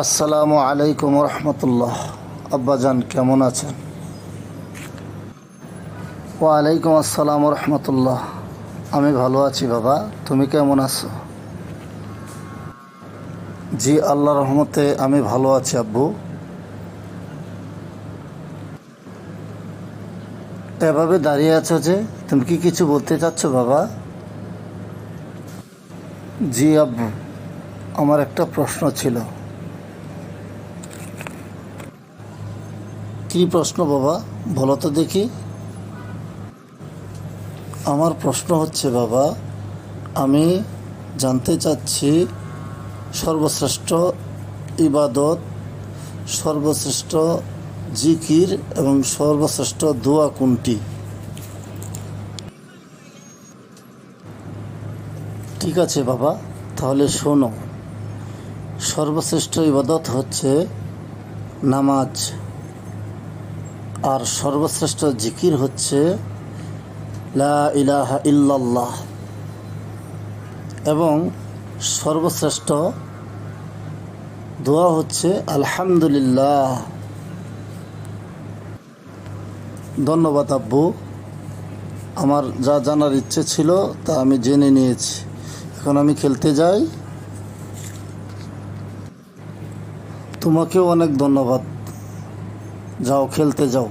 আসসালামু আলাইকুম রহমতুল্লাহ। আব্বাজান কেমন আছেন? ওয়ালাইকুম আসসালাম রহমতুল্লাহ। আমি ভালো আছি বাবা, তুমি কেমন আছো? জি, আল্লাহর রহমতে আমি ভালো আছি আব্বু। এভাবে দাঁড়িয়ে আছো যে, তুমি কি কিছু বলতে চাচ্ছ বাবা? জি আব্বু, আমার একটা প্রশ্ন ছিল। কি প্রশ্ন বাবা, বলো তো দেখি। আমার প্রশ্ন হচ্ছে বাবা, আমি জানতে চাচ্ছি সর্বশ্রেষ্ঠ ইবাদত, সর্বশ্রেষ্ঠ জিকির এবং সর্বশ্রেষ্ঠ দোয়া কোনটি? ঠিক আছে বাবা, তাহলে শোনো। সর্বশ্রেষ্ঠ ইবাদত হচ্ছে নামাজ, আর সর্বশ্রেষ্ঠ জিকির হচ্ছে লা ইলাহা ইল্লাল্লাহ, এবং সর্বশ্রেষ্ঠ দোয়া হচ্ছে আলহামদুলিল্লাহ। ধন্যবাদ আব্বু, আমার যা জানার ইচ্ছে ছিল তা আমি জেনে নিয়েছি। এখন আমি খেলতে যাই। তোমাকেও অনেক ধন্যবাদ। যাও, খেলতে যাও।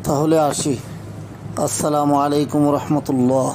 তাহলে আসি। আসসালামু আলাইকুম রহমতুল্লাহ।